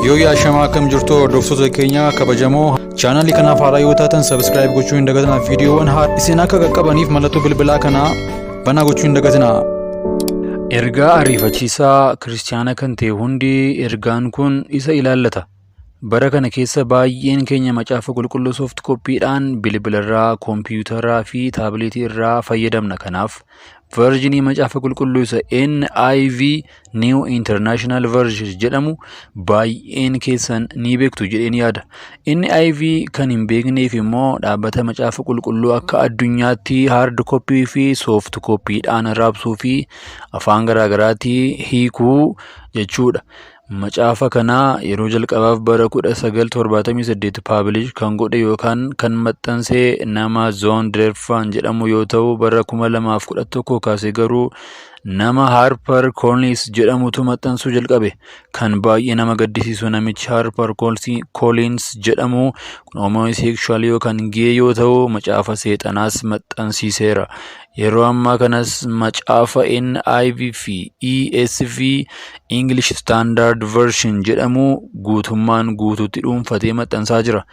Yoo yaa shamaa kam jirtu hordoftoota keenya kabajamoo chaanalii kanaaf haaraa yoo taatan subscribe gochuu hin dagatinaa. Viidiyoowwan isin akka qaqqabaniif mallattoo bilbilaa kana banaa gochuu hin dagatinaa. Ergaa ariifachiisaa kiristaana kan ta'e hundi ergaan kun isa ilaallata. Bara kana keessa baay'een keenya macaafa qulqulluu soft koppiidhaan bilbilarraa, koompiyuutaraa fi taabileetii irraa fayyadamna. Kanaaf versionii macaafa qulqulluu isa NIV New International Version jedhamu baay'een keessan ni beektu jedheen yaada. NIV kan hin beekneef immoo dhaabbata macaafa qulqulluu akka addunyaatti hard copy fi soft koppiidhaan raabsuu fi afaan garaagaraatti hiikuu jechuudha. Macaafa kana yeroo jalqabaaf bara 1978 publish kan godhe yookaan kan maxxanse nama John Drefan jedhamu yoo ta'u, bara 2011 kaasee garuu nama Harper Collins jedhamutu maxxansuu jalqabe. Kan baay'ee nama gaddisiisu namichi Harper Collins jedhamu homosexual yookaan gay yoo ta'u, macaafa seexanaas maxxansiiseera. Yeroo ammaa kanas macaafa NIV fi ESV English Standard Version jedhamu guutummaan guutuutti dhuunfatee maxxansaa jira.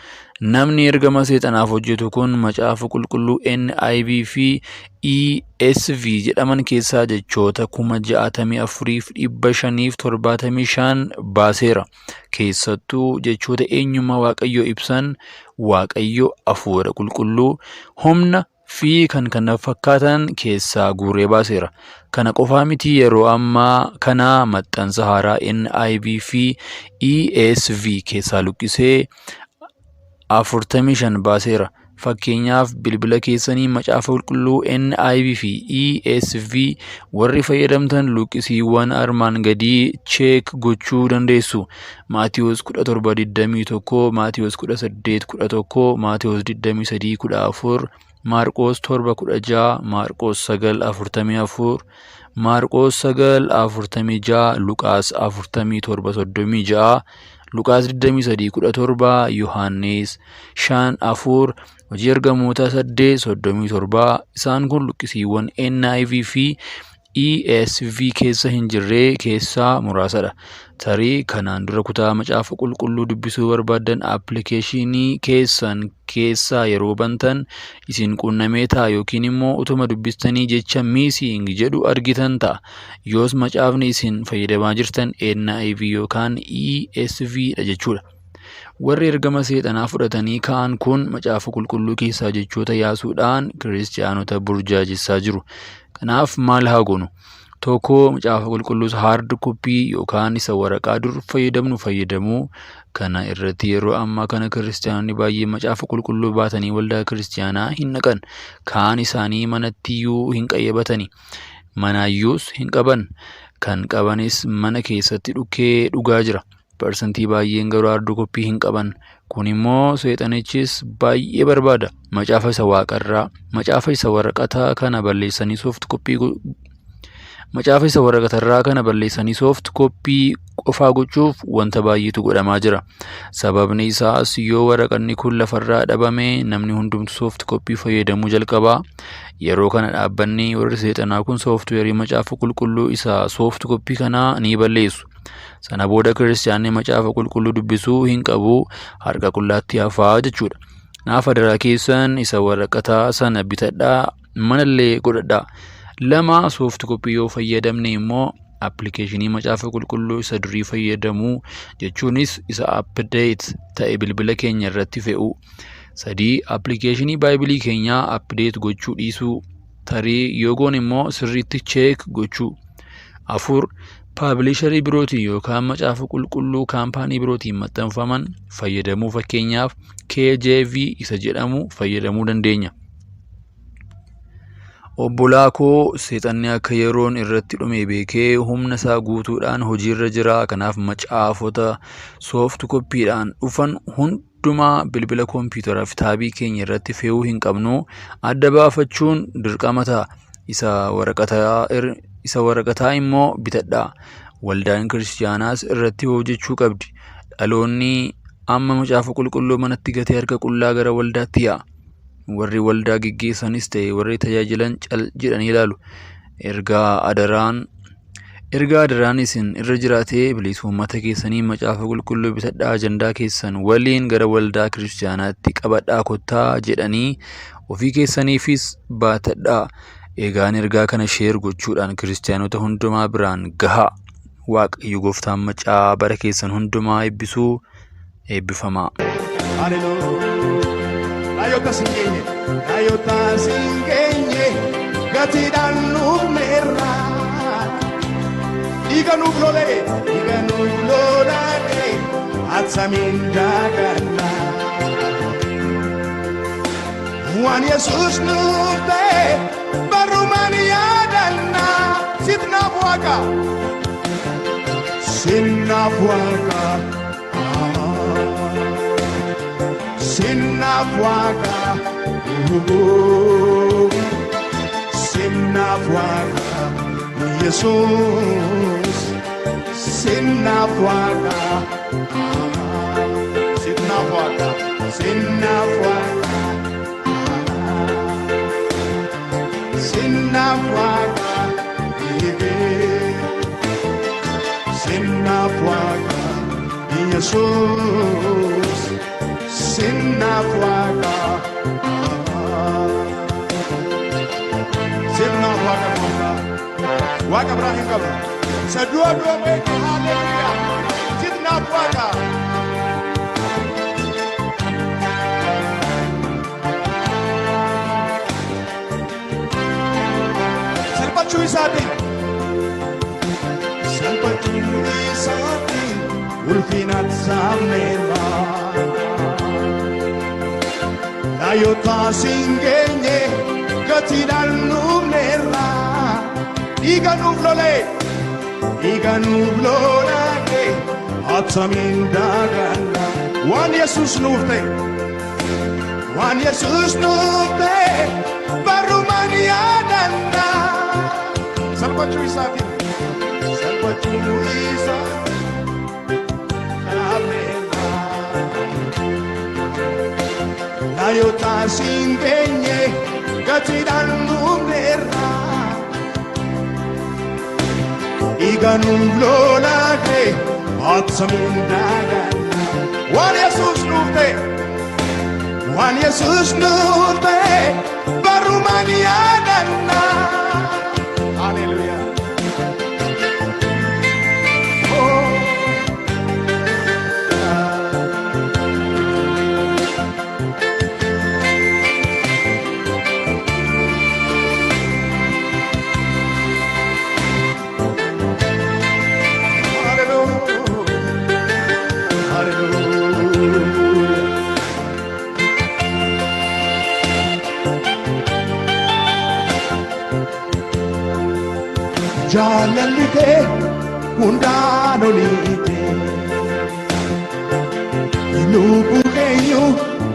Namni ergama seexanaaf hojjetu kun macaafa qulqulluu NIV fi ESV jedhaman keessaa jechoota 64,575 baaseera. Keessattuu jechoota eenyummaa Waaqayyoo ibsan, Waaqayyo Hafuura Qulqulluu, humna fi kan kana fakkaatan keessaa guuree baaseera. Kana qofaa miti, yeroo ammaa kana maxxansa haaraa NIV fi ESV keessaa luqqisee 45 baaseera. Fakkeenyaaf bilbila keessanii macaafa qulqulluu NIV fi ESV warri fayyadamtan luqqisiiwwan armaan gadii cheek gochuu dandeessu. Maatiyos 17:21, Maatiyos 18:11, Maatiyos 23:14, Maarqos 7:16, Maarqos 9:44, Maarqos 9:46, Luqaas 47:36, Luqaas 23:17, Yohaannis 5:4, Hojii Ergamootaa 8:37. Isaan kun luqqisiiwwan NIV fi ESV keessa hin jirre keessaa muraasadha. Tarii kanaan dura kutaa macaafa qulqulluu dubbisuu barbaadan appilikeeshinii keessan keessaa yeroo bantan isin qunnamee ta'a, yookiin immoo utuma dubbistanii jecha missing jedhu argitan ta'a. Yoos macaafni isin fayyadamaa jirtan NIV yookaan ESV dha jechuudha. Warri ergama seexanaa fudhatanii ka'an kun macaafa qulqulluu keessaa jechoota yaasuudhaan kiristaanota burjaajessaa jiru. Kanaaf maal haa goonu? Tokko, macaafa qulqulluu hard copy yookaan isa waraqaa dur fayyadamuu. Kana irratti yeroo ammaa kana kiristaanonni baay'ee macaafa qulqulluu baatanii waldaa kiristaanaa hin dhaqan. Kaan isaanii manattiyyuu hin qayyabatani. Manaayyuus hin qaban. Kan qabanis mana keessatti dhukkee dhugaa jira. Parsantii baay'een garuu hard copy hin qaban. Kun immoo seexanichis baay'ee barbaada. Macaafa isa waaqarraa, macaafa isa waraqataa kana balleessanii soft copy qofaa gochuuf wanta baay'eetu godhamaa jira. Sababni isaas yoo waraqanni kun lafarraa dhabame namni hundumtu soft copy fayyadamuu jalqabaa. Yeroo kana dhaabbanni warri seexanaa kun softweerii macaafa qulqulluu isa soft copy kanaa ni balleessu. Sana booda kiristaanni macaafa qulqulluu dubbisuu hin qabu, harka qullaatti hafaa jechuudha. Naaf adaraa keessan isa waraqataa sana bitadhaa, manallee godhadhaa. 2, soft copy yoo fayyadamne immoo appilikeeshinii macaafa qulqulluu isa durii fayyadamuu, jechuunis isa update ta'e bilbila keenya irratti fe'uu. 3, appilikeeshinii baayibilii keenyaa update gochuu dhiisuu. Tarii yoo goone immoo sirriitti cheek gochuu. 4, paabilisharii birootiin yookaan macaafa qulqulluu kaampaanii birootiin maxxanfaman fayyadamuu. Fakkeenyaaf KJV isa jedhamu fayyadamuu dandeenya. Obbolaa koo, seexanni akka yeroon irratti dhume beekee humna isaa guutuudhaan hojiirra jira. Kanaaf macaafota soft koppiidhaan dhufan hundumaa bilbila koompiyuutaraa fi taabii keenya irratti fe'uu hin qabnu. Adda baafachuun dirqama ta'a. Isa waraqataa immoo bitadhaa. Waldaan kiristaanaas irratti hojjechuu qabdi. Dhaloonni amma macaafa qulqulluu manatti gatee harka qullaa gara waldaatti yaa'a. Warri waldaa geggeessanis ta'e warri tajaajilan cal jedhanii ilaalu. Ergaa adaraan Ergaa daraan isin irra jiraatee bilisummaa keessanii macaafa qulqulluu bitadhaa ajandaa keessan waliin gara waldaa kiristaanaatti qabadhaa kottaa jedhanii ofii keessaniifis baatadhaa. Egaan ergaa kana sheer gochuudhaan kiristaanota hundumaa biraan gahaa. Waaqayyo gooftaan macaa bara keessan hundumaa eebbisuu eebbifamaa. Ayota singenye gatiidhaan nuuf meerra iganu lole atsamiin daagana waan Yesuus nuuf ta'e barumaan yaadanna sitnaaf waaqa sinnaaf waaqa sinnaaf waaqa sinnaaf waaqa Yesuus sinnaaf waaqa sinnaaf waaqa sinnaaf waaqa sinnaaf waaqa sinnaaf waaqa Yesuus sinnaaf waaqa sinnaaf waaqa waaqa biraa hin qabu saduu aduu beeke haleluyaa sinnaaf waaqa salphachuu isaatiin ulfinat samneera ayota singenye gatiidhaan nuuf meerra dhiiganuuf lolake atsamiin daagana waan Yesuus nuuf ta'e barumaan yaadanna salphachuu isaatiin ayota singenye gatiidhaan nuuf meerra dhiiganuuf lolake atsamiin daagana waan Yesuus nuuf ta'e barumaan yaadanna haleluyaa. Jaalalli kee hundaan oliite lubbuu keenya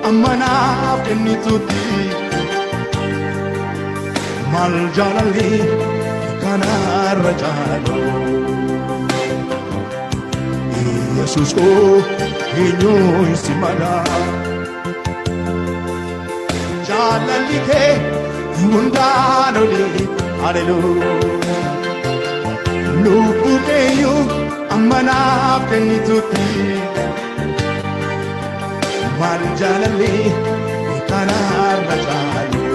amma naaf kennitutti maal jaalalli kanarra caalu Yesuus koo eenyuun si mala jaalalli kee hundaan oliite haleluyaa lubbuu keenya amma naaf kennitutti maal jaalalli kanarra caalu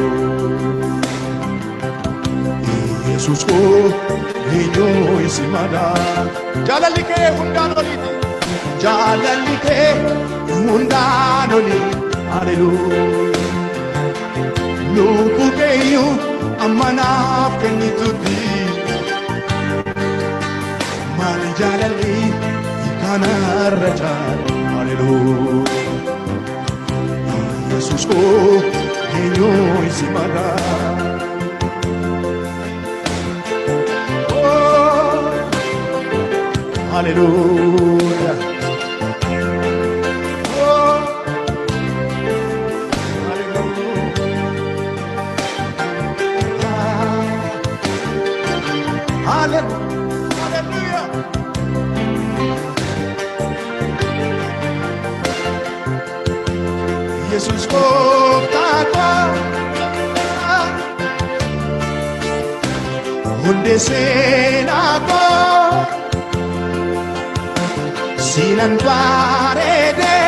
Yesuus koo eenyuun si mala jaalalli kee hundaan oliiti jaalalli kee hundaan oliiti haleluyaa lubbuu keenya amma naaf kennitutti maal jaalalli kanarra caalu haleluyaa Yesuus koo eenyuun si mala haleluyaa haleluyaa Yesuus gooftaa koo Yadesenako Sinan parede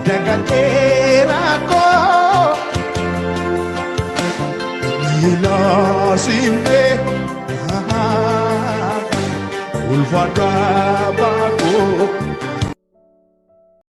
Daganterako Ila simpe Ulfada bako